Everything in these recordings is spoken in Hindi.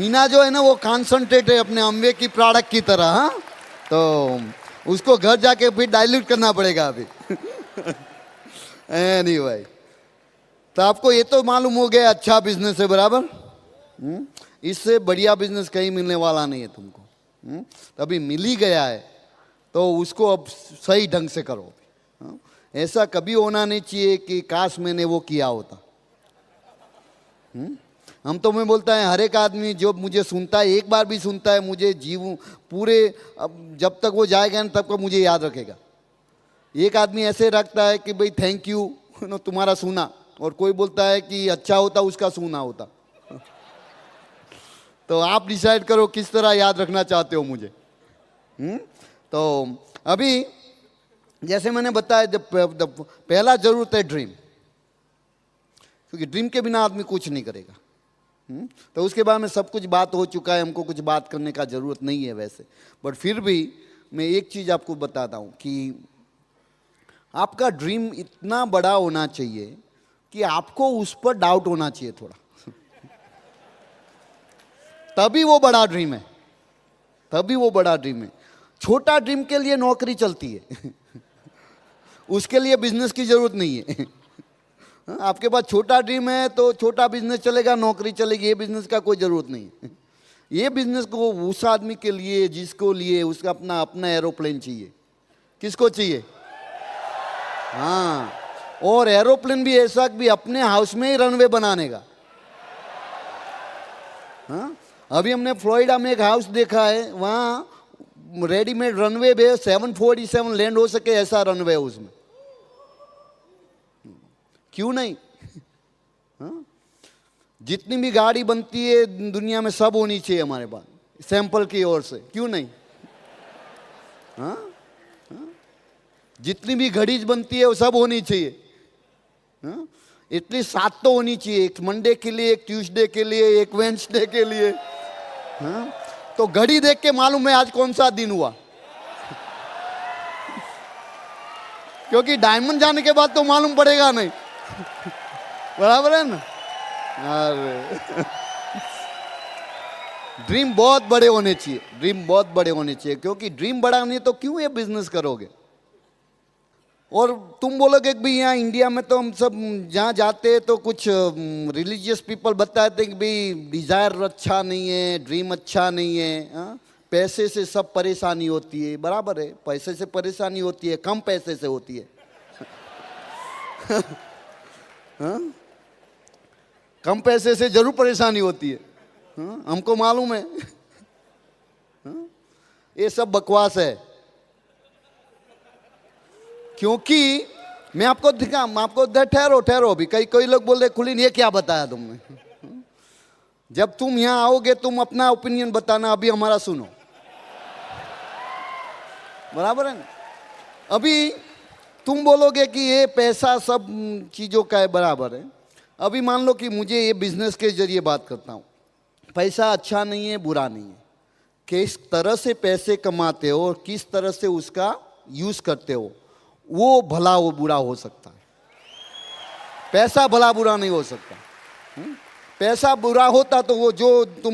मीना जो है ना वो कॉन्सेंट्रेट है अपने अम्बे की प्रोडक्ट की तरह, हाँ, तो उसको घर जाके फिर डाइल्यूट करना पड़ेगा अभी। नहीं भाई, तो आपको ये तो मालूम हो गया अच्छा बिजनेस है, बराबर। इससे बढ़िया बिजनेस कहीं मिलने वाला नहीं है तुमको। तो अभी मिल ही गया है तो उसको अब सही ढंग से करो। ऐसा कभी होना नहीं चाहिए कि काश मैंने वो किया होता। हम तो मैं बोलता है हर एक आदमी जो मुझे सुनता है, एक बार भी सुनता है, मुझे जीव पूरे अब जब तक वो जाएगा ना तब तक मुझे याद रखेगा। एक आदमी ऐसे रखता है कि भाई थैंक यू तुम्हारा सुना, और कोई बोलता है कि अच्छा होता उसका सुना होता। तो आप डिसाइड करो किस तरह याद रखना चाहते हो मुझे। तो अभी जैसे मैंने बताया, जब पहला जरूरत है ड्रीम, क्योंकि ड्रीम के बिना आदमी कुछ नहीं करेगा। तो उसके बाद में सब कुछ बात हो चुका है, हमको कुछ बात करने का जरूरत नहीं है वैसे, बट फिर भी मैं एक चीज आपको बताता हूं कि आपका ड्रीम इतना बड़ा होना चाहिए कि आपको उस पर डाउट होना चाहिए थोड़ा। तभी वो बड़ा ड्रीम है, तभी वो बड़ा ड्रीम है। छोटा ड्रीम के लिए नौकरी चलती है, उसके लिए बिजनेस की जरूरत नहीं है। आपके पास छोटा ड्रीम है तो छोटा बिजनेस चलेगा, नौकरी चलेगी, ये बिजनेस का कोई जरूरत नहीं है। ये बिजनेस को उस आदमी के लिए जिसको लिए उसका अपना अपना एरोप्लेन चाहिए। किसको चाहिए? हाँ, और एरोप्लेन भी ऐसा भी अपने हाउस में ही रनवे बनाने का। हाँ, अभी हमने फ्लोरिडा में एक हाउस देखा है, वहाँ रेडीमेड रनवे भी 747 लैंड हो सके ऐसा रनवे है उसमें। क्यों नहीं? हाँ? जितनी भी गाड़ी बनती है दुनिया में सब होनी चाहिए हमारे पास सैंपल की ओर से, क्यों नहीं? हाँ? हाँ? जितनी भी घड़ी बनती है वो सब होनी चाहिए। हाँ? एटलीस्ट 7 तो होनी चाहिए, एक मंडे के लिए, एक ट्यूसडे के लिए, एक वेडनेसडे के लिए। हाँ? तो घड़ी देख के मालूम है आज कौन सा दिन हुआ, क्योंकि डायमंड जाने के बाद तो मालूम पड़ेगा नहीं। बराबर है ना? अरे ड्रीम बहुत बड़े होने चाहिए, ड्रीम बहुत बड़े होने चाहिए, क्योंकि ड्रीम बड़ा नहीं तो क्यों ये बिजनेस करोगे? और तुम बोलोगे कि भाई यहाँ इंडिया में तो हम सब जहाँ जाते हैं तो कुछ रिलीजियस पीपल बताते हैं कि भाई डिजायर अच्छा नहीं है, ड्रीम अच्छा नहीं है। हाँ? पैसे से सब परेशानी होती है, बराबर है, पैसे से परेशानी होती है, कम पैसे से होती है। हाँ? कम पैसे से जरूर परेशानी होती है। हाँ? हमको मालूम है। हाँ? ये सब बकवास है, क्योंकि मैं आपको दिखा, आपको ठहरो अभी, कई लोग बोल रहे खुलीन ये क्या बताया तुमने? जब तुम यहां आओगे तुम अपना ओपिनियन बताना, अभी हमारा सुनो, बराबर है ना? अभी तुम बोलोगे कि ये पैसा सब चीजों का है, बराबर है। अभी मान लो कि मुझे ये बिजनेस के जरिए बात करता हूं, पैसा अच्छा नहीं है, बुरा नहीं है, किस तरह से पैसे कमाते हो और किस तरह से उसका यूज करते हो वो भला वो बुरा हो सकता है। पैसा भला बुरा नहीं हो सकता। पैसा बुरा होता तो वो जो तुम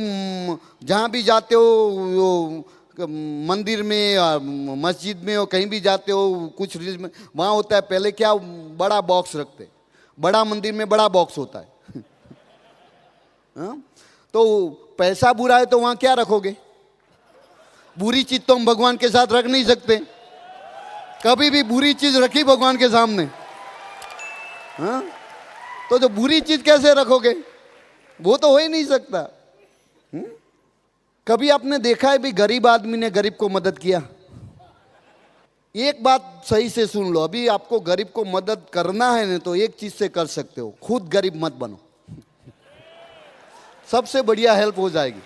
जहाँ भी जाते हो, वो मंदिर में या मस्जिद में हो, कहीं भी जाते हो, कुछ रिलीज में वहाँ होता है पहले क्या, बड़ा बॉक्स रखते, बड़ा मंदिर में बड़ा बॉक्स होता है। हाँ? तो पैसा बुरा है तो वहाँ क्या रखोगे? बुरी चीज तो हम भगवान के साथ रख नहीं सकते। कभी भी बुरी चीज रखी भगवान के सामने? हाँ? तो जो बुरी चीज कैसे रखोगे? वो तो हो ही नहीं सकता। कभी आपने देखा है भी गरीब आदमी ने गरीब को मदद किया? एक बात सही से सुन लो, अभी आपको गरीब को मदद करना है ना तो एक चीज से कर सकते हो, खुद गरीब मत बनो, सबसे बढ़िया हेल्प हो जाएगी।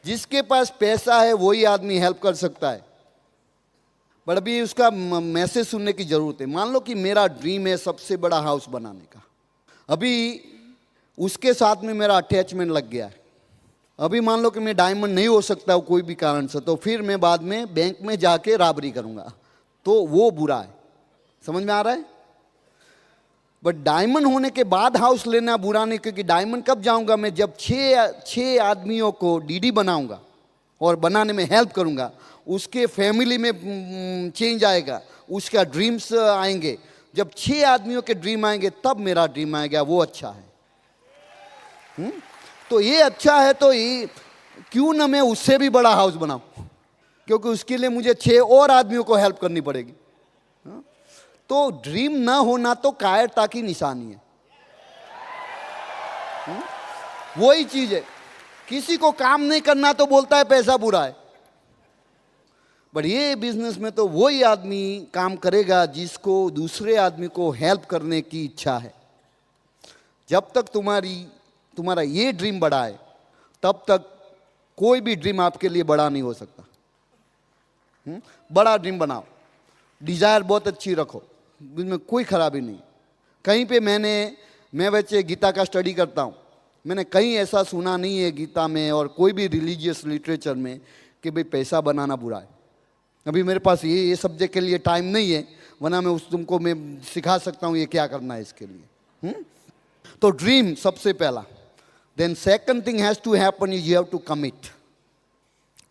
जिसके पास पैसा है वही आदमी हेल्प कर सकता है, बट अभी उसका मैसेज सुनने की जरूरत है। मान लो कि मेरा ड्रीम है सबसे बड़ा हाउस बनाने का, अभी उसके साथ में मेरा अटैचमेंट लग गया है। अभी मान लो कि मैं डायमंड नहीं हो सकता कोई भी कारण से, तो फिर मैं बाद में बैंक में जाके राबरी करूंगा, तो वो बुरा है। समझ में आ रहा है? बट डायमंड होने के बाद हाउस लेना बुरा नहीं, क्योंकि डायमंड कब जाऊंगा मैं, जब छः आदमियों को डीडी बनाऊंगा और बनाने में हेल्प करूंगा, उसके फैमिली में चेंज आएगा, उसका ड्रीम्स आएंगे। जब 6 आदमियों के ड्रीम आएंगे तब मेरा ड्रीम आएगा, वो अच्छा है। तो ये अच्छा है, तो ये क्यों ना मैं उससे भी बड़ा हाउस बनाऊं, क्योंकि उसके लिए मुझे 6 और आदमियों को हेल्प करनी पड़ेगी। तो ड्रीम ना होना तो कायरता की निशानी है। वही चीज है, किसी को काम नहीं करना तो बोलता है पैसा बुरा है, बट ये बिजनेस में तो वही आदमी काम करेगा जिसको दूसरे आदमी को हेल्प करने की इच्छा है। जब तक तुम्हारा ये ड्रीम बड़ा है, तब तक कोई भी ड्रीम आपके लिए बड़ा नहीं हो सकता। बड़ा ड्रीम बनाओ, डिजायर बहुत अच्छी रखो, इसमें कोई खराबी नहीं। कहीं पे मैं वैसे गीता का स्टडी करता हूँ, मैंने कहीं ऐसा सुना नहीं है गीता में और कोई भी रिलीजियस लिटरेचर में कि भाई पैसा बनाना बुरा है। अभी मेरे पास ये सब्जेक्ट के लिए टाइम नहीं है, वरना तुमको मैं सिखा सकता हूँ ये क्या करना है इसके लिए। तो ड्रीम सबसे पहला। Then second thing has to happen is you have to commit.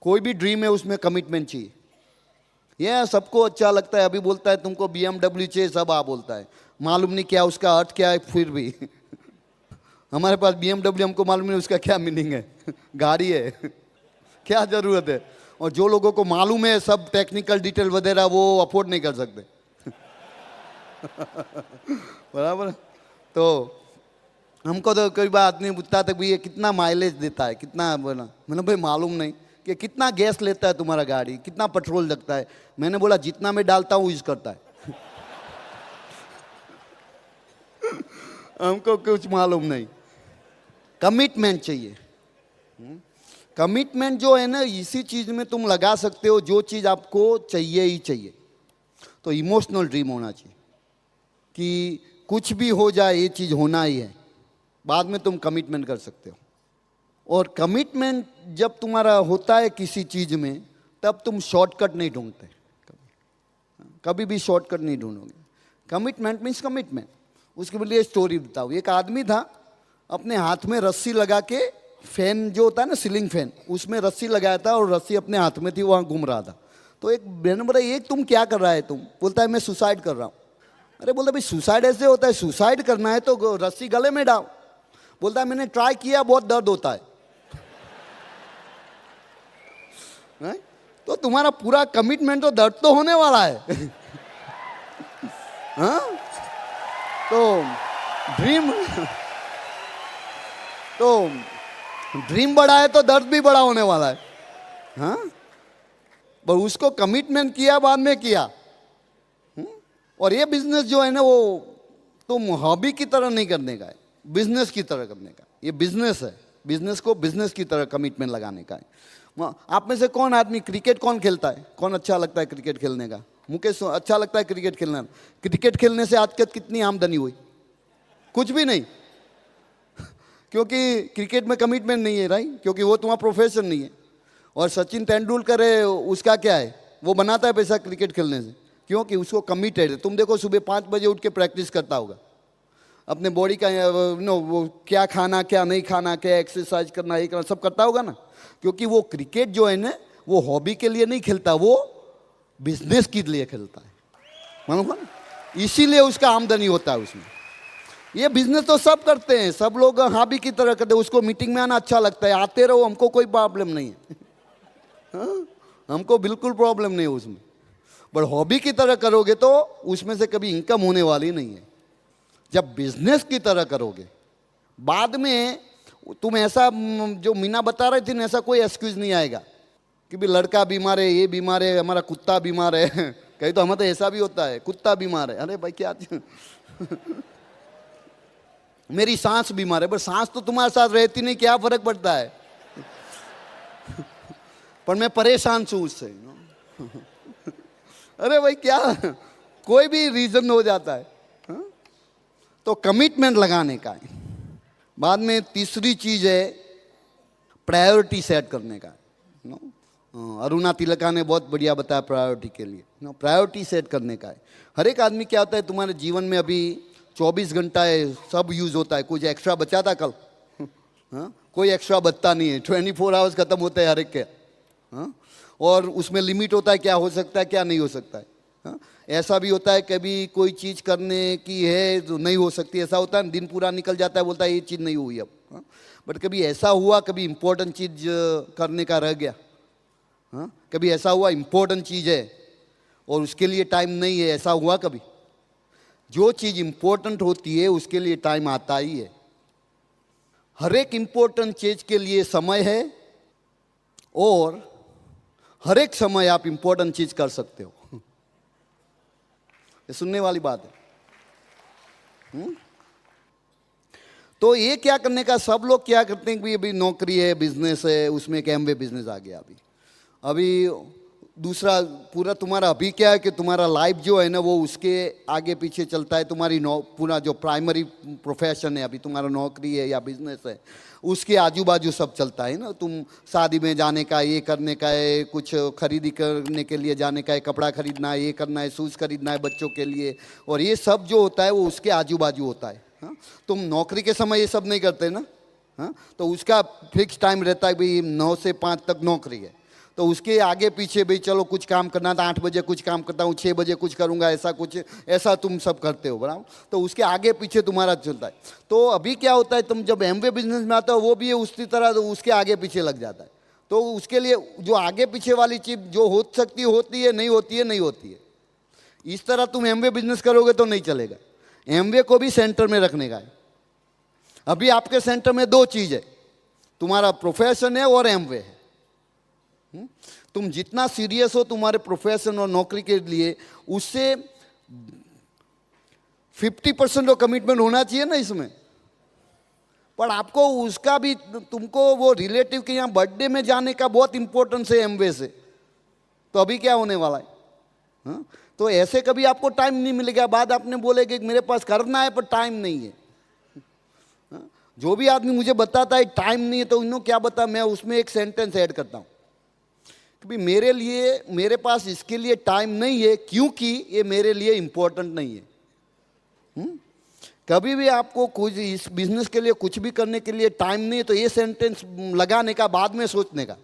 कोई भी ड्रीम है उसमें कमिटमेंट चाहिए। ये सबको अच्छा लगता है, अभी बोलता है तुमको BMW चाहिए, सब बोलता है, मालूम नहीं क्या उसका अर्थ क्या है। फिर भी हमारे पास BMW, हमको मालूम नहीं उसका क्या मीनिंग है, गाड़ी है, क्या जरूरत है। और जो लोगों को मालूम है सब टेक्निकल डिटेल वगैरह, वो अफोर्ड नहीं कर सकते। बराबर। तो हमको तो कई बार आदमी पूछता था भाई ये कितना माइलेज देता है, कितना बोला, मैंने भाई मालूम नहीं कि कितना गैस लेता है तुम्हारा गाड़ी, कितना पेट्रोल लगता है। मैंने बोला जितना मैं डालता हूँ यूज करता है। हमको कुछ मालूम नहीं। कमिटमेंट चाहिए। कमिटमेंट जो है ना, इसी चीज में तुम लगा सकते हो जो चीज आपको चाहिए ही चाहिए। तो इमोशनल ड्रीम होना चाहिए कि कुछ भी हो जाए ये चीज होना ही है, बाद में तुम कमिटमेंट कर सकते हो। और कमिटमेंट जब तुम्हारा होता है किसी चीज में, तब तुम शॉर्टकट नहीं ढूंढते, कभी भी शॉर्टकट नहीं ढूंढोगे। Commitment means commitment. उसके लिए स्टोरी बताओ। एक आदमी था, अपने हाथ में रस्सी लगा के, फैन जो होता है ना सीलिंग फैन, उसमें रस्सी लगाया था और रस्सी अपने हाथ में थी, वहाँ घूम रहा था। तो एक मैंने बोला ये तुम क्या कर रहा है तुम? बोलता है मैं सुसाइड कर रहा हूँ। अरे बोलता भाई सुसाइड ऐसे होता है, सुसाइड करना है तो रस्सी गले में डाल। बोलता है मैंने ट्राई किया, बहुत दर्द होता है। तो तुम्हारा पूरा कमिटमेंट तो दर्द तो होने वाला है। हाँ? तो ड्रीम बड़ा है तो दर्द भी बड़ा होने वाला है। हाँ? पर उसको कमिटमेंट किया, बाद में किया। और ये बिजनेस जो है ना, वो तुम हॉबी की तरह नहीं करने का है, बिजनेस की तरह करने का। ये बिजनेस है, बिजनेस को बिजनेस की तरह कमिटमेंट लगाने का है। आप में से कौन आदमी क्रिकेट कौन खेलता है? कौन अच्छा लगता है क्रिकेट खेलने का? मुकेश अच्छा लगता है क्रिकेट खेलना। क्रिकेट खेलने से आज तक कितनी आमदनी हुई? कुछ भी नहीं। क्योंकि क्रिकेट में कमिटमेंट नहीं है, राइट? क्योंकि वो तुम्हारा प्रोफेशन नहीं है। और सचिन तेंदुलकर है, उसका क्या है? वो बनाता है पैसा क्रिकेट खेलने से, क्योंकि उसको कमिटेड है। तुम देखो सुबह 5 बजे उठ के प्रैक्टिस करता होगा, अपने बॉडी का वो क्या खाना क्या नहीं खाना, क्या एक्सरसाइज करना, ये करना, सब करता होगा ना। क्योंकि वो क्रिकेट जो है ना, वो हॉबी के लिए नहीं खेलता, वो बिजनेस के लिए खेलता है, मालूम है? इसीलिए उसका आमदनी होता है उसमें। ये बिजनेस तो सब करते हैं, सब लोग हॉबी की तरह करते हैं। उसको मीटिंग में आना अच्छा लगता है, आते रहो, हमको कोई प्रॉब्लम नहीं है। हाँ? हमको बिल्कुल प्रॉब्लम नहीं है उसमें। बट हॉबी की तरह करोगे तो उसमें से कभी इनकम होने वाली नहीं है। जब बिजनेस की तरह करोगे, बाद में तुम ऐसा, जो मीना बता रही थी ना, ऐसा कोई एक्सक्यूज नहीं आएगा कि भी लड़का बीमार है, ये बीमार है, हमारा कुत्ता बीमार है। कहीं तो हमें तो ऐसा भी होता है, कुत्ता बीमार है, अरे भाई क्या मेरी सांस बीमार है। बस सांस तो तुम्हारे साथ रहती नहीं, क्या फर्क पड़ता है? पर मैं परेशान हूं उससे। अरे भाई क्या, कोई भी रीजन हो जाता है। हा? तो कमिटमेंट लगाने का है। बाद में तीसरी चीज है प्रायोरिटी सेट करने का। अरुणा तिलका ने बहुत बढ़िया बताया प्रायोरिटी के लिए। प्रायोरिटी सेट करने का है। हर एक आदमी क्या होता है, तुम्हारे जीवन में अभी 24 घंटा है, सब यूज होता है। कुछ एक्स्ट्रा बचा था कल? हाँ, कोई एक्स्ट्रा बचता नहीं है। 24 आवर्स खत्म होते हैं हर एक के। हाँ, और उसमें लिमिट होता है, क्या हो सकता है क्या नहीं हो सकता है। हाँ, ऐसा भी होता है कभी कोई चीज़ करने की है तो नहीं हो सकती, ऐसा होता है। दिन पूरा निकल जाता है, बोलता है ये चीज़ नहीं हुई अब। हाँ, बट कभी ऐसा हुआ, कभी इम्पोर्टेंट चीज़ करने का रह गया? हाँ, कभी ऐसा हुआ इम्पोर्टेंट चीज़ है और उसके लिए टाइम नहीं है, ऐसा हुआ कभी? जो चीज़ इम्पोर्टेंट होती है उसके लिए टाइम आता ही है। हर एक इम्पोर्टेंट चीज़ के लिए समय है और हर एक समय आप इम्पोर्टेंट चीज़ कर सकते हो। ये सुनने वाली बात है। तो ये क्या करने का, सब लोग क्या करते हैं कि अभी नौकरी है, बिजनेस है, उसमें एक एमवे बिजनेस आ गया। अभी दूसरा पूरा तुम्हारा अभी क्या है कि तुम्हारा लाइफ जो है ना वो उसके आगे पीछे चलता है। तुम्हारी पूरा जो प्राइमरी प्रोफेशन है, अभी तुम्हारा नौकरी है या बिजनेस है, उसके आजू बाजू सब चलता है ना। तुम शादी में जाने का, ये करने का है, कुछ खरीदी करने के लिए जाने का है, कपड़ा खरीदना है, ये करना है, शूज़ खरीदना है बच्चों के लिए, और ये सब जो होता है वो उसके आजू बाजू होता है। हाँ, तुम नौकरी के समय ये सब नहीं करते ना। हाँ, तो उसका फिक्स टाइम रहता है, भाई 9 से 5 तक नौकरी है, तो उसके आगे पीछे भाई चलो कुछ काम करना था, 8 बजे कुछ काम करता हूँ, 6 बजे कुछ करूँगा, ऐसा कुछ, ऐसा तुम सब करते हो बराबर। तो उसके आगे पीछे तुम्हारा चलता है। तो अभी क्या होता है, तुम जब एमवे बिजनेस में आता हो वो भी उसी तरह तो उसके आगे पीछे लग जाता है। तो उसके लिए जो आगे पीछे वाली चीज़ जो हो सकती होती है, नहीं होती है, नहीं होती है। इस तरह तुम एमवे बिजनेस करोगे तो नहीं चलेगा। एमवे को भी सेंटर में रखने का है। अभी आपके सेंटर में 2 चीज़ है, तुम्हारा प्रोफेशन है और एमवे है। तुम जितना सीरियस हो तुम्हारे प्रोफेशन और नौकरी के लिए, उससे 50% तो कमिटमेंट होना चाहिए ना इसमें। पर आपको उसका भी, तुमको वो रिलेटिव के यहाँ बर्थडे में जाने का बहुत इंपॉर्टेंस है एमवे से, तो अभी क्या होने वाला है? हाँ? तो ऐसे कभी आपको टाइम नहीं मिलेगा। बाद आपने बोलेगे कि मेरे पास करना है पर टाइम नहीं है। हाँ? जो भी आदमी मुझे बताता है टाइम नहीं है, तो उन्होंने क्या बता, मैं उसमें एक सेंटेंस ऐड करता हूँ कि मेरे लिए, मेरे पास इसके लिए टाइम नहीं है क्योंकि ये मेरे लिए इंपॉर्टेंट नहीं है। कभी भी आपको कुछ इस बिजनेस के लिए कुछ भी करने के लिए टाइम नहीं है, तो ये सेंटेंस लगाने का, बाद में सोचने का।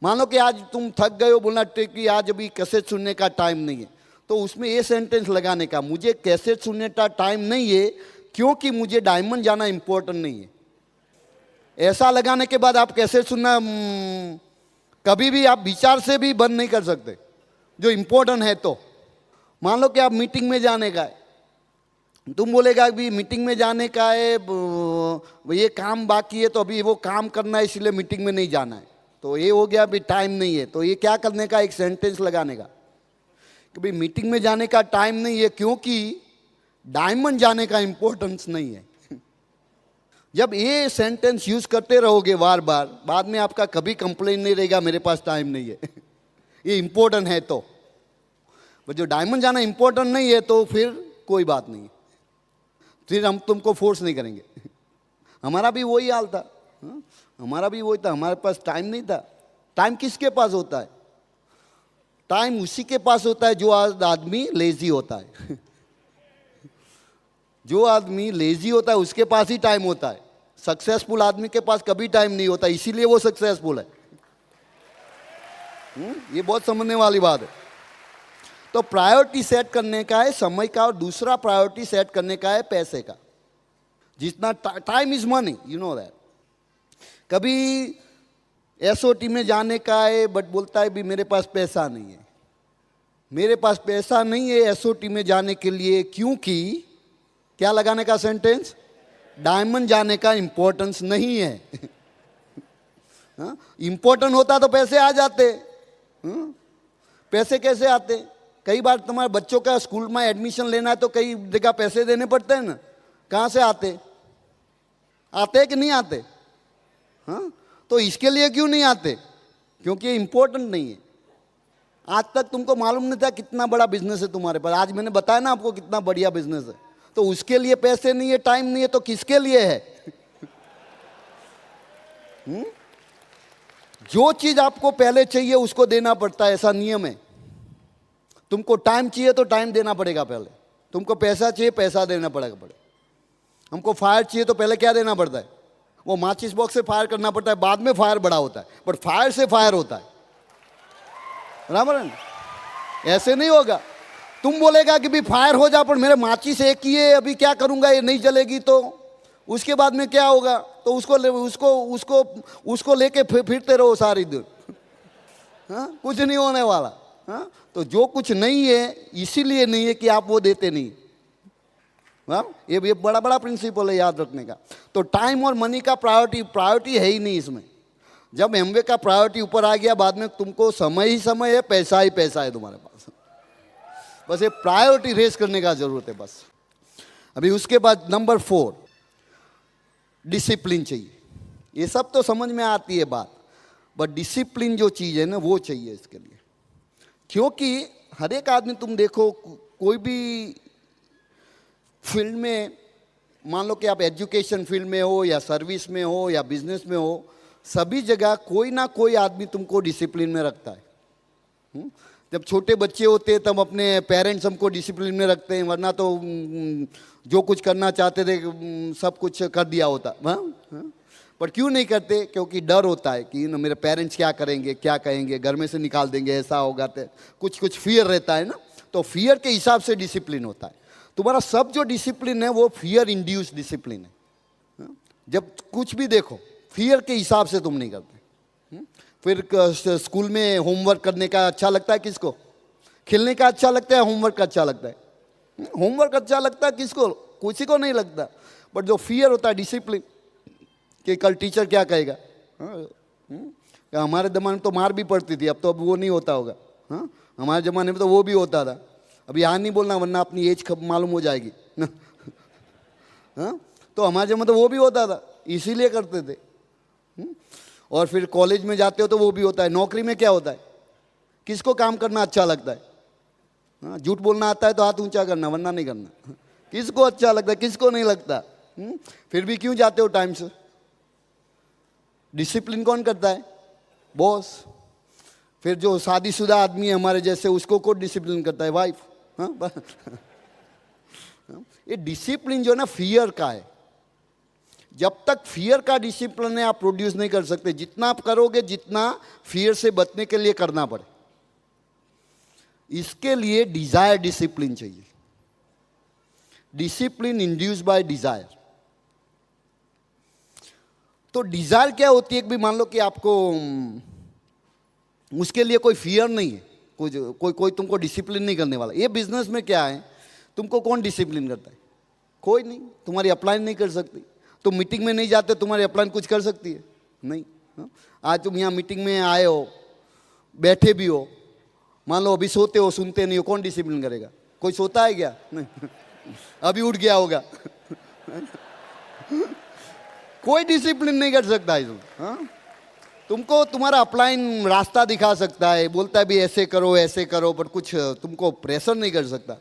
मान लो कि आज तुम थक गए हो, बोलना कि आज अभी कैसेट सुनने का टाइम नहीं है, तो उसमें ये सेंटेंस लगाने का, मुझे कैसेट सुनने का टाइम नहीं है क्योंकि मुझे डायमंड जाना इंपॉर्टेंट नहीं है। ऐसा लगाने के बाद आप कैसेट सुनना कभी भी आप विचार से भी बंद नहीं कर सकते, जो इंपॉर्टेंट है। तो मान लो कि आप मीटिंग में जाने का है, तुम बोलेगा अभी मीटिंग में जाने का है, ये काम बाकी है तो अभी वो काम करना है इसलिए मीटिंग में नहीं जाना है, तो ये हो गया, अभी टाइम नहीं है। तो ये क्या करने का, एक सेंटेंस लगाने का कि भाई मीटिंग में जाने का टाइम नहीं है क्योंकि डायमंड जाने का इंपॉर्टेंस नहीं है। जब ये सेंटेंस यूज करते रहोगे बार बार, बाद में आपका कभी कंप्लेन नहीं रहेगा मेरे पास टाइम नहीं है। ये इंपॉर्टेंट है तो, जो डायमंड जाना इंपॉर्टेंट नहीं है तो फिर कोई बात नहीं, फिर हम तुमको फोर्स नहीं करेंगे। हमारा भी वही हाल था। हमारा भी वही था, हमारे पास टाइम नहीं था। टाइम किसके पास होता है? टाइम उसी के पास होता है जो आदमी लेजी होता है। जो आदमी लेजी होता है उसके पास ही टाइम होता है। सक्सेसफुल आदमी के पास कभी टाइम नहीं होता, इसीलिए वो सक्सेसफुल है। ये बहुत समझने वाली बात है। तो प्रायोरिटी सेट करने का है समय का, और दूसरा प्रायोरिटी सेट करने का है पैसे का। जितना time is money, you know that. कभी एसओटी में जाने का है बट बोलता है भी मेरे पास पैसा नहीं है। मेरे पास पैसा नहीं है एसओटी में जाने के लिए क्योंकि, क्या लगाने का सेंटेंस, डायमंड जाने का इंपॉर्टेंस नहीं है। इंपॉर्टेंट होता तो पैसे आ जाते। पैसे कैसे आते? कई बार तुम्हारे बच्चों का स्कूल में एडमिशन लेना है तो कई जगह पैसे देने पड़ते हैं ना। कहाँ से आते? आते कि नहीं आते? हाँ, तो इसके लिए क्यों नहीं आते? क्योंकि ये इंपॉर्टेंट नहीं है। आज तक तुमको मालूम नहीं था कितना बड़ा बिजनेस है तुम्हारे पास। आज मैंने बताया ना आपको कितना बढ़िया बिजनेस है। तो उसके लिए पैसे नहीं है, टाइम नहीं है, तो किसके लिए है? जो चीज आपको पहले चाहिए उसको देना पड़ता है, ऐसा नियम है। तुमको टाइम चाहिए तो टाइम देना पड़ेगा पहले। तुमको पैसा चाहिए, पैसा देना पड़ेगा। हमको फायर चाहिए तो पहले क्या देना पड़ता है? वो माचिस बॉक्स से फायर करना पड़ता है, बाद में फायर बड़ा होता है, बट फायर से फायर होता है। बराबर है ना? ऐसे नहीं होगा। तुम बोलेगा कि भी फायर हो जा, पर मेरे माचिस एक ही है, अभी क्या करूंगा, ये नहीं जलेगी तो उसके बाद में क्या होगा? तो उसको लेके फिरते रहो सारी दिन। हाँ, कुछ नहीं होने वाला। हाँ, तो जो कुछ नहीं है इसीलिए नहीं है कि आप वो देते नहीं। हाँ, ये बड़ा बड़ा प्रिंसिपल है याद रखने का। तो टाइम और मनी का प्रायोरिटी है ही नहीं इसमें। जब एमवे का प्रायोरिटी ऊपर आ गया, बाद में तुमको समय ही समय है, पैसा ही पैसा है तुम्हारे पास। बस ये प्रायोरिटी रेस करने का जरूरत है बस। अभी उसके बाद नंबर 4, डिसिप्लिन चाहिए। ये सब तो समझ में आती है बात, बट डिसिप्लिन जो चीज़ है ना वो चाहिए इसके लिए। क्योंकि हर एक आदमी, तुम देखो कोई भी फील्ड में, मान लो कि आप एजुकेशन फील्ड में हो या सर्विस में हो या बिजनेस में हो, सभी जगह कोई ना कोई आदमी तुमको डिसिप्लिन में रखता है। जब छोटे बच्चे होते हैं तब अपने पेरेंट्स हमको डिसिप्लिन में रखते हैं, वरना तो जो कुछ करना चाहते थे सब कुछ कर दिया होता। पर क्यों नहीं करते? क्योंकि डर होता है कि मेरे पेरेंट्स क्या करेंगे, क्या कहेंगे, घर में से निकाल देंगे, ऐसा होगा। तो कुछ फियर रहता है ना, तो फियर के हिसाब से डिसिप्लिन होता है। तुम्हारा सब जो डिसिप्लिन है वो फियर इंड्यूस डिसिप्लिन है। जब कुछ भी देखो फियर के हिसाब से तुम नहीं करते। फिर स्कूल में होमवर्क करने का अच्छा लगता है किसको? खेलने का अच्छा लगता है, होमवर्क का अच्छा लगता है? होमवर्क अच्छा लगता है किसको? किसी को नहीं लगता। बट जो फियर होता है डिसिप्लिन, कि कल टीचर क्या कहेगा। हमारे ज़माने में तो मार भी पड़ती थी, अब तो वो नहीं होता होगा। हाँ, हमारे ज़माने में तो वो भी होता था। अब यहाँ नहीं बोलना वरना अपनी एज मालूम हो जाएगी। हाँ, तो हमारे ज़माने में तो वो भी होता था, इसीलिए करते थे। और फिर कॉलेज में जाते हो तो वो भी होता है। नौकरी में क्या होता है? किसको काम करना अच्छा लगता है? हाँ, झूठ बोलना आता है तो हाथ ऊंचा करना, वरना नहीं करना। किसको अच्छा लगता है, किसको नहीं लगता? फिर भी क्यों जाते हो टाइम से? डिसिप्लिन कौन करता है? बॉस। फिर जो शादीशुदा आदमी है हमारे जैसे, उसको कौन डिसिप्लिन करता है? वाइफ। हाँ, ये डिसिप्लिन जो है ना फियर का है। जब तक फियर का डिसिप्लिन है आप प्रोड्यूस नहीं कर सकते। जितना आप करोगे, जितना फियर से बचने के लिए करना पड़े, इसके लिए डिजायर डिसिप्लिन चाहिए। Discipline induce by desire. तो डिजायर क्या होती है? भी मान लो कि आपको उसके लिए कोई फियर नहीं है, कोई तुमको डिसिप्लिन नहीं करने वाला। ये बिजनेस में क्या है, तुमको कौन डिसिप्लिन करता है? कोई नहीं। तुम्हारी अपलाइन नहीं कर सकती। तुम मीटिंग में नहीं जाते, तुम्हारी अपलाइन कुछ कर सकती है? नहीं। आज तुम यहाँ मीटिंग में आए हो, बैठे भी हो, मान लो अभी सोते हो, सुनते नहीं हो, कौन डिसिप्लिन करेगा? कोई सोता है क्या? नहीं। अभी उठ गया होगा। कोई डिसिप्लिन नहीं कर सकता है इसमें। तुमको तुम्हारा अपलाइन रास्ता दिखा सकता है, बोलता है भी ऐसे करो, पर कुछ तुमको प्रेशर नहीं कर सकता।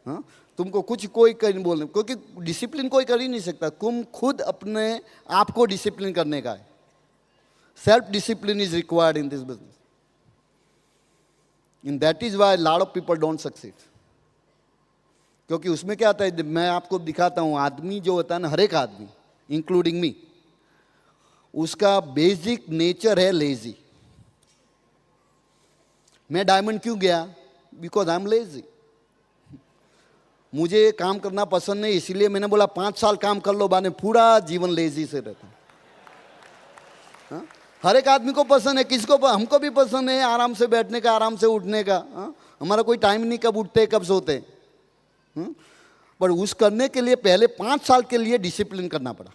हाँ, तुमको कुछ कोई कर नहीं बोलने, क्योंकि डिसिप्लिन कोई कर ही नहीं सकता। तुम खुद अपने आप को डिसिप्लिन करने का है। Self discipline is required in this business, in that is why lot of people don't succeed. क्योंकि उसमें क्या आता है, मैं आपको दिखाता हूं, आदमी जो होता है ना, हर एक आदमी इंक्लूडिंग मी, उसका बेसिक नेचर है लेजी। मैं डायमंड क्यों गया? Because I am lazy. मुझे काम करना पसंद नहीं, इसीलिए मैंने बोला 5 साल काम कर लो, बाद में पूरा जीवन लेजी से रहता हूं। हर एक आदमी को पसंद है, किसको? हमको भी पसंद है आराम से बैठने का, आराम से उठने का। हमारा कोई टाइम नहीं कब उठते कब सोते। पर उस करने के लिए पहले 5 साल के लिए डिसिप्लिन करना पड़ा।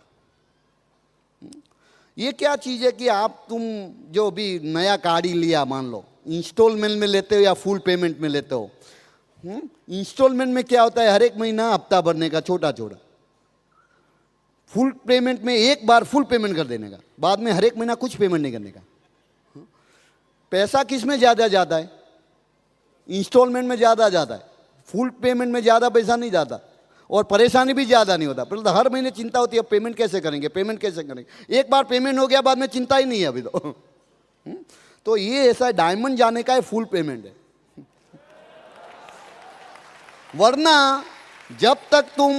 ये क्या चीज़ है कि तुम जो भी नया गाड़ी लिया, मान लो इंस्टॉलमेंट में लेते हो या फुल पेमेंट में लेते हो। इंस्टॉलमेंट में क्या होता है, हर एक महीना हफ्ता भरने का छोटा छोटा। फुल पेमेंट में एक बार फुल पेमेंट कर देने का, बाद में हर एक महीना कुछ पेमेंट नहीं करने का। पैसा किस में ज़्यादा जाता है? इंस्टॉलमेंट में ज़्यादा जाता है। फुल पेमेंट में ज़्यादा पैसा नहीं जाता, और परेशानी भी ज़्यादा नहीं होता। पहले हर महीने चिंता होती है, पेमेंट कैसे करेंगे, पेमेंट कैसे करेंगे। एक बार पेमेंट हो गया, बाद में चिंता ही नहीं है अभी तो ये ऐसा डायमंड जाने का है, फुल पेमेंट है। वरना जब तक तुम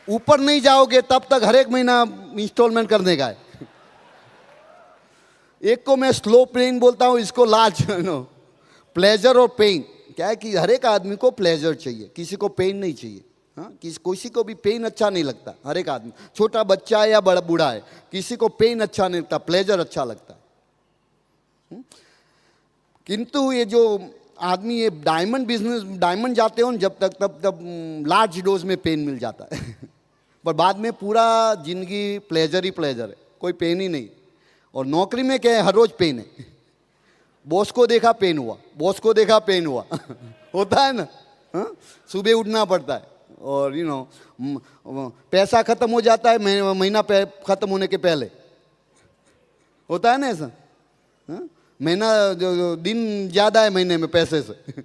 ऊपर नहीं जाओगे तब तक हर एक महीना इंस्टॉलमेंट करने का है। एक को मैं स्लो पेन बोलता हूँ, इसको लार्ज नो प्लेजर और पेन। क्या है कि हर एक आदमी को प्लेजर चाहिए, किसी को पेन नहीं चाहिए। हाँ, किसी को भी पेन अच्छा नहीं लगता। हर एक आदमी, छोटा बच्चा है या बड़ा बूढ़ा है, किसी को पेन अच्छा नहीं लगता, प्लेजर अच्छा लगता है। किंतु ये जो आदमी ये डायमंड बिजनेस, डायमंड जाते हो जब तक तब लार्ज डोज में पेन मिल जाता है पर बाद में पूरा जिंदगी प्लेजर ही प्लेजर है, कोई पेन ही नहीं। और नौकरी में क्या है, हर रोज पेन है। बॉस को देखा पेन हुआ, बॉस को देखा पेन हुआ होता है ना। हाँ? सुबह उठना पड़ता है और पैसा खत्म हो जाता है महीना खत्म होने के पहले, होता है ना ऐसा। हाँ? महीना जो दिन ज्यादा है महीने में पैसे से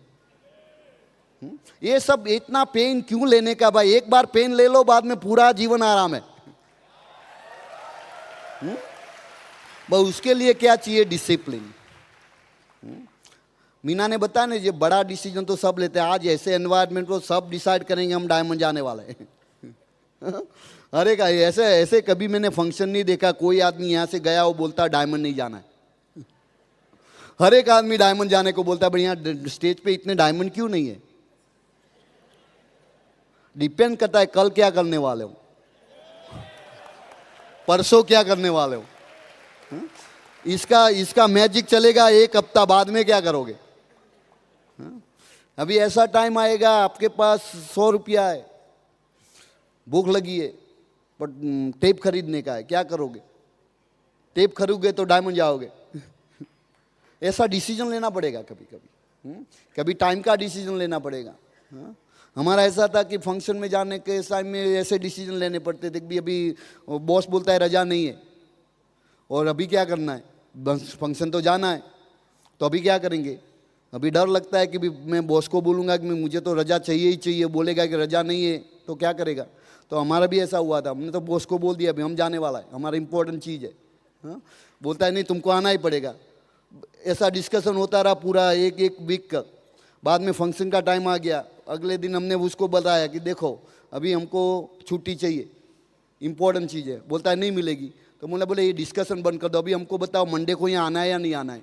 ये सब इतना पेन क्यों लेने का भाई? एक बार पेन ले लो, बाद में पूरा जीवन आराम है। बस उसके लिए क्या चाहिए? डिसिप्लिन। मीना ने बताया ना, ये बड़ा डिसीजन तो सब लेते हैं। आज ऐसे एनवायरनमेंट को सब डिसाइड करेंगे हम डायमंड जाने वाले हैं अरे का ऐसे ऐसे कभी मैंने फंक्शन नहीं देखा कोई आदमी यहाँ से गया वो बोलता डायमंड नहीं जाना है। हर एक आदमी डायमंड जाने को बोलता है, बढ़िया स्टेज पे इतने डायमंड क्यों नहीं है? डिपेंड करता है कल क्या करने वाले हो, परसों क्या करने वाले हो। इसका मैजिक चलेगा एक हफ्ता, बाद में क्या करोगे? अभी ऐसा टाइम आएगा आपके पास 100 रुपया है, भूख लगी है, पर टेप खरीदने का है, क्या करोगे? टेप खरीदोगे तो डायमंड जाओगे ऐसा डिसीजन लेना पड़ेगा कभी कभी। कभी टाइम का डिसीजन लेना पड़ेगा। हमारा ऐसा था कि फंक्शन में जाने के टाइम में ऐसे डिसीजन लेने पड़ते थे कि अभी बॉस बोलता है रजा नहीं है और अभी क्या करना है, फंक्शन तो जाना है, तो अभी क्या करेंगे? अभी डर लगता है कि भी मैं बॉस को बोलूँगा कि मुझे तो रजा चाहिए ही चाहिए, बोलेगा कि रजा नहीं है तो क्या करेगा? तो हमारा भी ऐसा हुआ था, हमने तो बॉस को बोल दिया अभी हम जाने वाला है, हमारा इंपॉर्टेंट चीज़ है। हाँ? बोलता है नहीं तुमको आना ही पड़ेगा। ऐसा डिस्कशन होता रहा पूरा एक वीक का। बाद में फंक्शन का टाइम आ गया, अगले दिन हमने उसको बताया कि देखो अभी हमको छुट्टी चाहिए, इंपॉर्टेंट चीज़ है। बोलता है नहीं मिलेगी। तो बोले ये डिस्कशन बंद कर दो, अभी हमको बताओ मंडे को यहाँ आना है या नहीं आना है?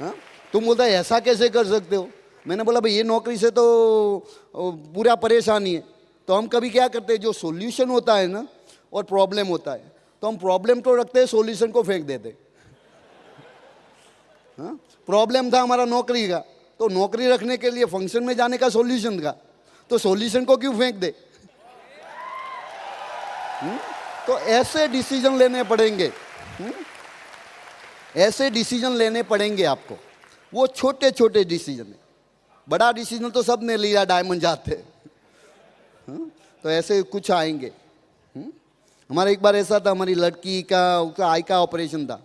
हाँ? तुम बोलता है ऐसा कैसे कर सकते हो? मैंने बोला भाई ये नौकरी से तो पूरा परेशानी है। तो हम कभी क्या करते हैं, जो सॉल्यूशन होता है ना और प्रॉब्लम होता है, तो हम प्रॉब्लम तो रखते हैं, सॉल्यूशन को फेंक देते। हाँ? प्रॉब्लम था हमारा नौकरी का, तो नौकरी रखने के लिए फंक्शन में जाने का सॉल्यूशन था, तो सॉल्यूशन को क्यों फेंक दे? तो ऐसे डिसीजन लेने पड़ेंगे। ऐसे डिसीजन लेने पड़ेंगे आपको। वो छोटे छोटे डिसीजन है, बड़ा डिसीजन तो सब ने लिया, डायमंड जाते। तो ऐसे कुछ आएंगे। हमारा एक बार ऐसा था, हमारी लड़की का आई का ऑपरेशन था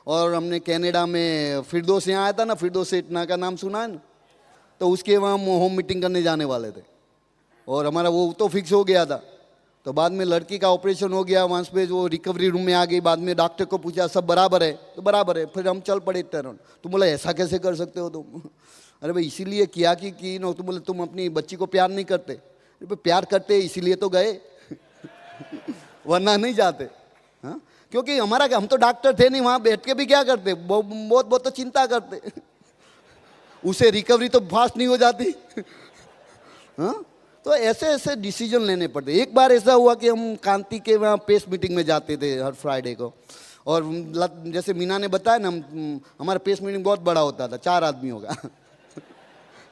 और हमने कनाडा में फिरदौस यहाँ आया था ना, फिरदौस सेठना का नाम सुना है ना, तो उसके वहाँ हम होम मीटिंग करने जाने वाले थे और हमारा वो तो फिक्स हो गया था। तो बाद में लड़की का ऑपरेशन हो गया, वहाँ पे वो रिकवरी रूम में आ गई। बाद में डॉक्टर को पूछा सब बराबर है, तो बराबर है। फिर हम चल पड़े टर्न। तुम बोला ऐसा कैसे कर सकते हो तुम? अरे भाई इसीलिए किया कि नो, तुम बोले तुम अपनी बच्ची को प्यार नहीं करते? अरे प्यार करते इसीलिए तो गए वरना नहीं जाते। हाँ? क्योंकि हम तो डॉक्टर थे नहीं, वहाँ बैठ के भी क्या करते, बहुत तो चिंता करते उसे रिकवरी तो फास्ट नहीं हो जाती हाँ? तो ऐसे ऐसे डिसीजन लेने पड़ते। एक बार ऐसा हुआ कि हम कांति के वहाँ पेस मीटिंग में जाते थे हर फ्राइडे को, और जैसे मीना ने बताया ना, हमारा पेस मीटिंग बहुत बड़ा होता था, 4 आदमियों का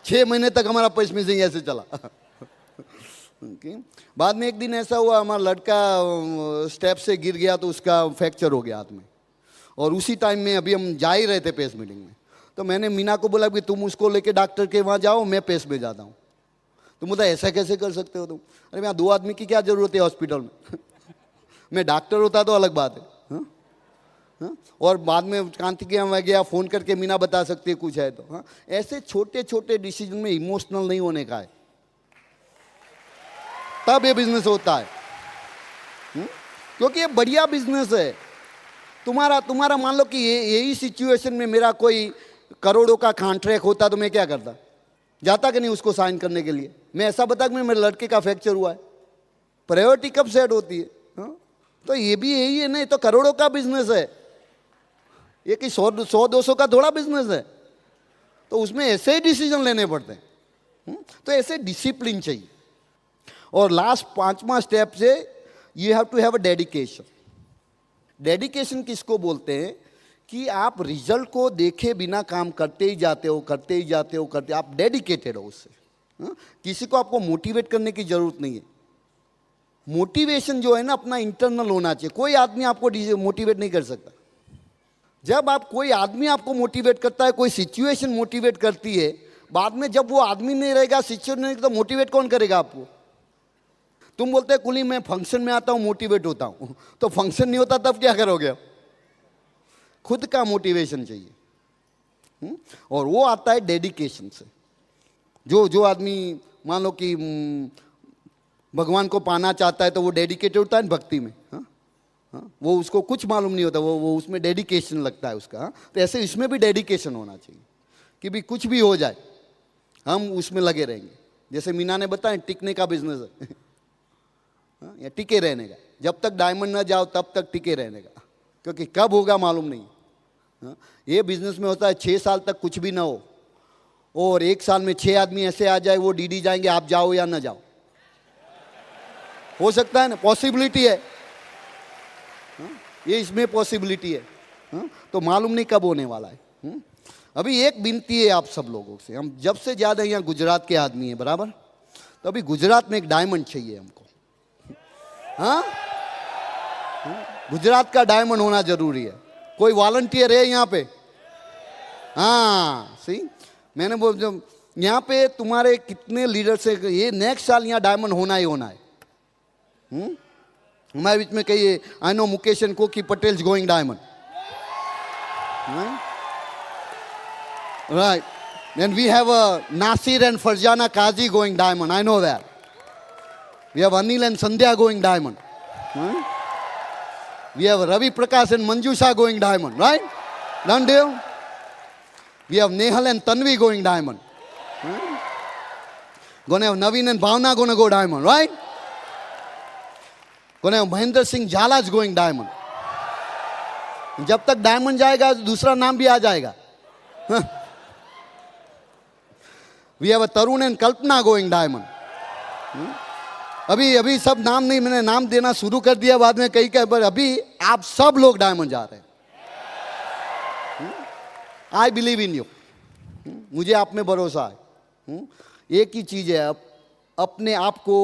6 महीने तक हमारा पेस मीटिंग ऐसे चला बाद में एक दिन ऐसा हुआ, हमारा लड़का स्टेप से गिर गया तो उसका फ्रैक्चर हो गया हाथ में, और उसी टाइम में अभी हम जा ही रहे थे पेस मीटिंग में। तो मैंने मीना को बोला कि तुम उसको लेके डॉक्टर के वहाँ जाओ, मैं पेस में जाता हूँ। तुम बोला ऐसा कैसे कर सकते हो तुम? अरे यहाँ 2 आदमी की क्या जरूरत है हॉस्पिटल में मैं डॉक्टर होता तो अलग बात है। हाँ? हाँ? और बाद में कांति के यहाँ गया, फ़ोन करके मीना बता सकती है कुछ है तो। हाँ? ऐसे छोटे छोटे डिसीजन में इमोशनल नहीं होने का है, तब ये बिजनेस होता है। क्योंकि ये बढ़िया बिजनेस है। तुम्हारा मान लो कि यही सिचुएशन में मेरा कोई करोड़ों का कॉन्ट्रैक्ट होता तो मैं क्या करता? जाता कि नहीं उसको साइन करने के लिए? मैं ऐसा बता कि मेरे लड़के का फ्रैक्चर हुआ है, प्रायोरिटी कब सेट होती है? हाँ? तो ये भी यही है, नहीं तो करोड़ों का बिजनेस है ये, कि 100-200 का थोड़ा बिजनेस है। तो उसमें ऐसे ही डिसीजन लेने पड़ते हैं। तो ऐसे डिसिप्लिन चाहिए। और लास्ट 5वां स्टेप से you have to have a dedication. Dedication किसको बोलते हैं? कि आप रिजल्ट को देखे बिना काम करते ही जाते हो, करते ही जाते हो, करते, आप डेडिकेटेड हो उससे। किसी को आपको मोटिवेट करने की जरूरत नहीं है। मोटिवेशन जो है ना अपना इंटरनल होना चाहिए। कोई आदमी आपको मोटिवेट नहीं कर सकता। जब आप कोई आदमी आपको मोटिवेट करता है, कोई सिचुएशन मोटिवेट करती है, बाद में जब वो आदमी नहीं रहेगा, सिचुएशन नहीं, तो मोटिवेट कौन करेगा आपको? तुम बोलते हैं कुली मैं फंक्शन में आता हूं मोटिवेट होता हूं, तो फंक्शन नहीं होता तब क्या करोगे? खुद का मोटिवेशन चाहिए। और वो आता है डेडिकेशन से। जो आदमी मान लो कि भगवान को पाना चाहता है तो वो डेडिकेटेड होता है भक्ति में। वो उसको कुछ मालूम नहीं होता, वो उसमें डेडिकेशन लगता है उसका। तो ऐसे इसमें भी डेडिकेशन होना चाहिए कि भी कुछ भी हो जाए हम उसमें लगे रहेंगे। जैसे मीना ने बताया टिकने का बिजनेस है या टिके रहने का। जब तक डायमंड न जाओ तब तक टिके रहने का, क्योंकि कब होगा मालूम नहीं। ये बिजनेस में होता है 6 साल तक कुछ भी ना हो और 1 साल में 6 आदमी ऐसे आ जाए, वो डीडी जाएंगे, आप जाओ या ना जाओ। हो सकता है ना, पॉसिबिलिटी है। ये इसमें पॉसिबिलिटी है। तो मालूम नहीं कब होने वाला है। अभी एक विनती है आप सब लोगों से, हम जब से ज़्यादा यहाँ गुजरात के आदमी हैं बराबर, तो अभी गुजरात में एक डायमंड चाहिए हमको। हाँ, गुजरात का डायमंड होना जरूरी है। कोई वॉलंटियर है यहाँ पे? हाँ, सही। मैंने बोल यहाँ पे तुम्हारे कितने लीडर से ये नेक्स्ट साल यहाँ डायमंड होना ही होना है। हमारे बीच में कहिए I know Mukesh and Koki Patel going diamond, right? And we have Nasir and Farzana Kazi going diamond, I know that. We have Anil and Sandhya going diamond. We have Ravi Prakash and Manjusha going diamond, right? Done deal? We have Nehal and Tanvi going diamond. Gonna have Naveen and Bhavna gonna go diamond, right? Gonna have Mahendra Singh Jhalaj going diamond. जब तक डायमंड जाएगा दूसरा नाम भी आ जाएगा. We have a Tarun and Kalpana going diamond. अभी सब नाम नहीं, मैंने नाम देना शुरू कर दिया, बाद में कई पर अभी आप सब लोग डायमंड जा रहे हैं. I believe in you. मुझे आप में भरोसा है. एक ही चीज है, अपने आप को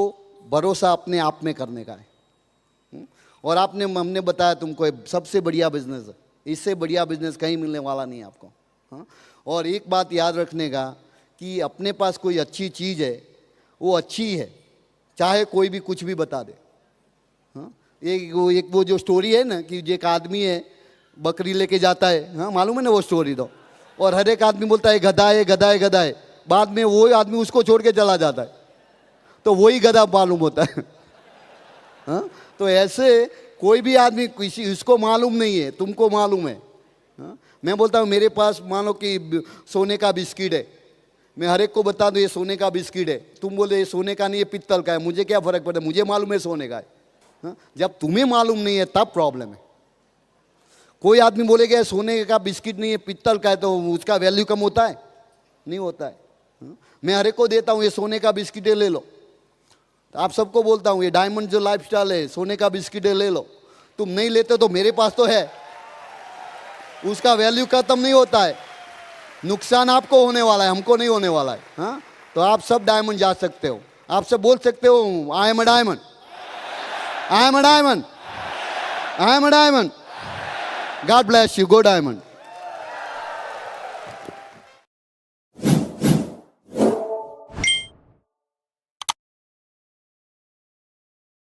भरोसा अपने आप में करने का है. और हमने बताया तुमको सबसे बढ़िया बिजनेस है, इससे बढ़िया बिजनेस कहीं मिलने वाला नहीं है आपको. और एक बात याद रखने का कि अपने पास कोई अच्छी चीज़ है, वो अच्छी है, चाहे कोई भी कुछ भी बता दे. एक वो जो स्टोरी है ना कि एक आदमी है बकरी लेके जाता है, हाँ मालूम है ना वो स्टोरी तो, और हर एक आदमी बोलता है गधा है गधा है गधा है, बाद में वो आदमी उसको छोड़ के चला जाता है, तो वही गधा मालूम होता है. हाँ, तो ऐसे कोई भी आदमी किसी उसको मालूम नहीं है, तुमको मालूम है. मैं बोलता हूँ मेरे पास मान लो कि सोने का बिस्किट है, मैं हर एक को बता दूँ ये सोने का बिस्किट है, तुम बोले ये सोने का नहीं है पित्तल का है, मुझे क्या फर्क पड़ता है, मुझे मालूम है सोने का है. जब तुम्हें मालूम नहीं है तब प्रॉब्लम है. कोई आदमी बोलेगा सोने का बिस्किट नहीं है पित्तल का है तो उसका वैल्यू कम होता है? नहीं होता है. मैं हर एक को देता हूँ ये सोने का बिस्किट है ले लो, तो आप सबको बोलता हूँ ये डायमंड जो लाइफस्टाइल है सोने का बिस्किट है ले लो. तुम नहीं लेते तो मेरे पास तो है, उसका वैल्यू खत्म नहीं होता है, नुकसान आपको होने वाला है, हमको नहीं होने वाला है. हाँ, तो आप सब डायमंड जा सकते हो. आप सब बोल सकते हो I am a diamond, I am a diamond, I am a diamond. God bless you, go diamond.